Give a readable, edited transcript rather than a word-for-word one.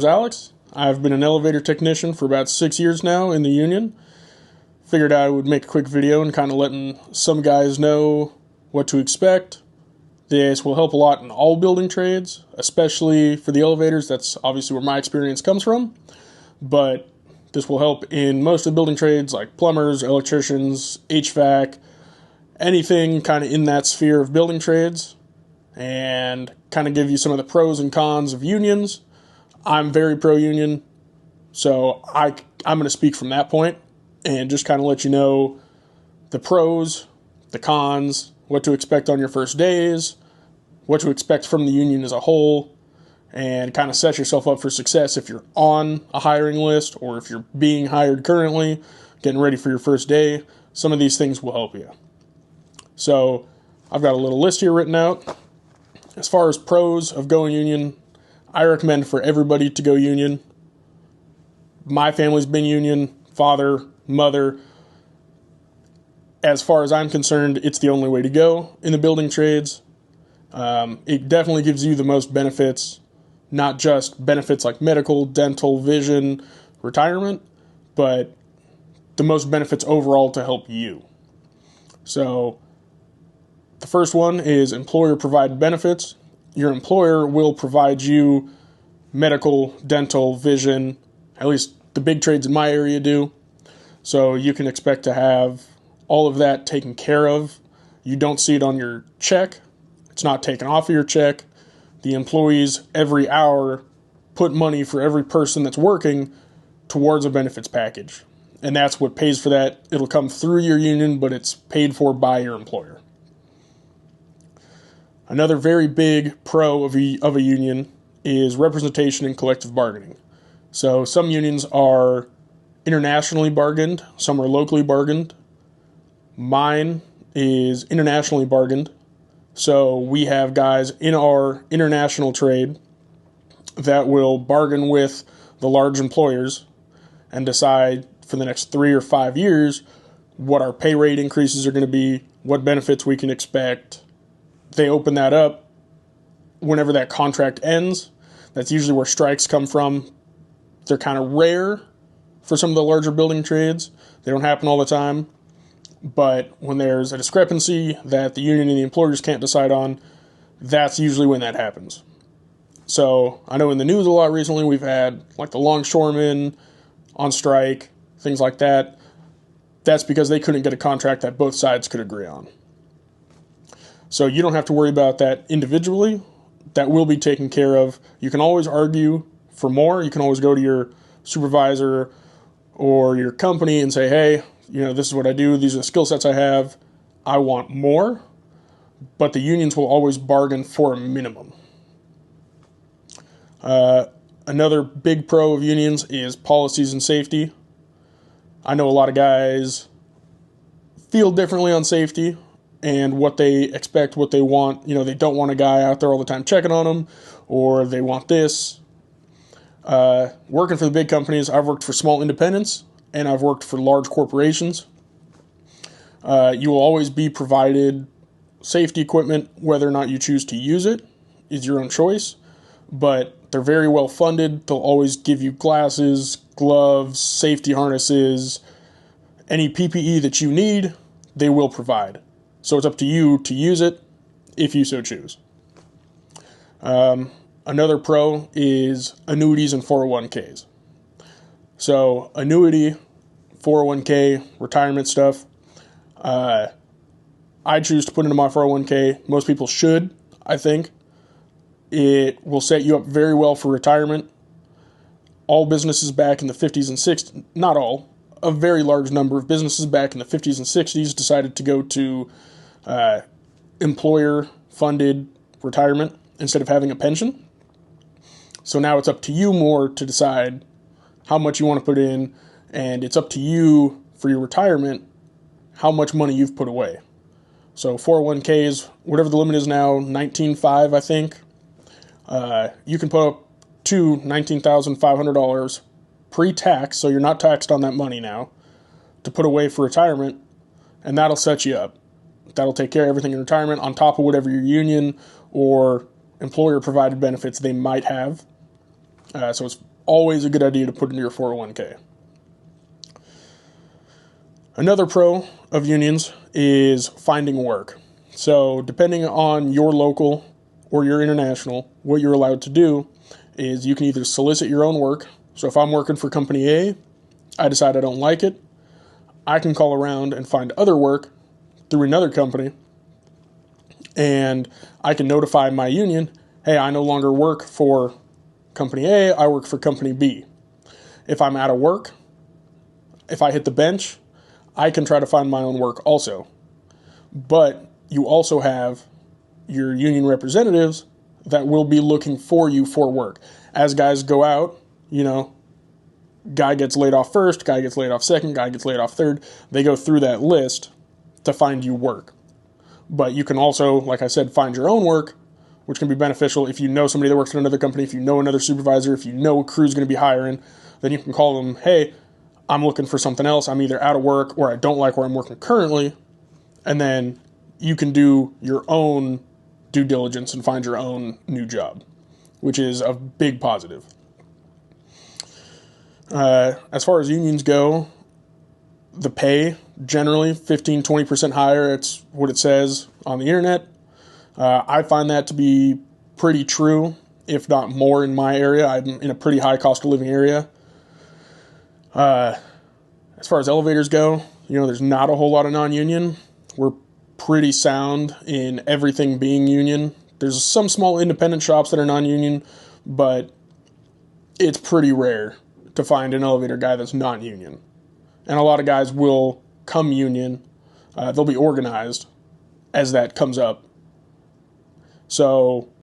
Alex. I've been an elevator technician for about 6 years now in the union. Figured I would make a quick video and kind of letting some guys know what to expect. This will help a lot in all building trades, especially for the elevators. That's obviously where my experience comes from. But this will help in most of the building trades like plumbers, electricians, HVAC, anything kind of in that sphere of building trades, and kind of give you some of the pros and cons of unions. I'm very pro-union, so I'm going to speak from that point and just kind of let you know the pros, the cons, what to expect on your first days, what to expect from the union as a whole, and kind of set yourself up for success if you're on a hiring list or if you're being hired currently, getting ready for your first day. Some of these things will help you. So I've got a little list here written out. As far as pros of going union, I recommend for everybody to go union. My family's been union, father, mother. As far as I'm concerned, it's the only way to go in the building trades. It definitely gives you the most benefits, not just benefits like medical, dental, vision, retirement, but the most benefits overall to help you. So the first one is employer-provided benefits. Your employer will provide you medical, dental, vision, at least the big trades in my area do. So you can expect to have all of that taken care of. You don't see it on your check. It's not taken off of your check. The employees every hour put money for every person that's working towards a benefits package. And that's what pays for that. It'll come through your union, but it's paid for by your employer. Another very big pro of a union is representation and collective bargaining. So some unions are internationally bargained, some are locally bargained. Mine is internationally bargained. So we have guys in our international trade that will bargain with the large employers and decide for the next 3 or 5 years what our pay rate increases are going to be, what benefits we can expect. They open that up whenever that contract ends. That's usually where strikes come from. They're kind of rare for some of the larger building trades. They don't happen all the time. But when there's a discrepancy that the union and the employers can't decide on, that's usually when that happens. So I know in the news a lot recently we've had like the longshoremen on strike, things like that. That's because they couldn't get a contract that both sides could agree on. So you don't have to worry about that individually. That will be taken care of. You can always argue for more. You can always go to your supervisor or your company and say, hey, this is what I do. These are the skill sets I have. I want more. But the unions will always bargain for a minimum. Another big pro of unions is policies and safety. I know a lot of guys feel differently on safety and what they expect, what they want. They don't want a guy out there all the time checking on them, or they want this. Working for the big companies, I've worked for small independents, and I've worked for large corporations. You will always be provided safety equipment. Whether or not you choose to use it is your own choice, but they're very well funded. They'll always give you glasses, gloves, safety harnesses, any PPE that you need, they will provide. So it's up to you to use it if you so choose. Another pro is annuities and 401ks. So annuity, 401k, retirement stuff. I choose to put into my 401k. Most people should, I think. It will set you up very well for retirement. All businesses back in the 50s and 60s, not all, a very large number of businesses back in the 50s and 60s decided to go to employer-funded retirement instead of having a pension. So now it's up to you more to decide how much you want to put in, and it's up to you for your retirement how much money you've put away. So 401ks, whatever the limit is now, $19,500, I think. You can put up to $19,500 pre-tax, so you're not taxed on that money now, to put away for retirement, and that'll set you up. That'll take care of everything in retirement on top of whatever your union or employer-provided benefits they might have. So it's always a good idea to put into your 401k. Another pro of unions is finding work. So depending on your local or your international, what you're allowed to do is you can either solicit your own work. So if I'm working for company A, I decide I don't like it, I can call around and find other work through another company, and I can notify my union, hey, I no longer work for company A, I work for company B. If I'm out of work, if I hit the bench, I can try to find my own work also. But you also have your union representatives that will be looking for you for work. As guys go out, guy gets laid off first, guy gets laid off second, guy gets laid off third. They go through that list to find you work. But you can also, like I said, find your own work, which can be beneficial if you know somebody that works at another company, if you know another supervisor, if you know a crew's going to be hiring, then you can call them, hey, I'm looking for something else. I'm either out of work or I don't like where I'm working currently. And then you can do your own due diligence and find your own new job, which is a big positive. As far as unions go, the pay generally 15-20% higher. It's what it says on the internet. I find that to be pretty true, if not more in my area. I'm in a pretty high cost of living area. As far as elevators go, there's not a whole lot of non-union. We're pretty sound in everything being union. There's some small independent shops that are non-union, but it's pretty rare to find an elevator guy that's non-union. And a lot of guys will come union. They'll be organized as that comes up. So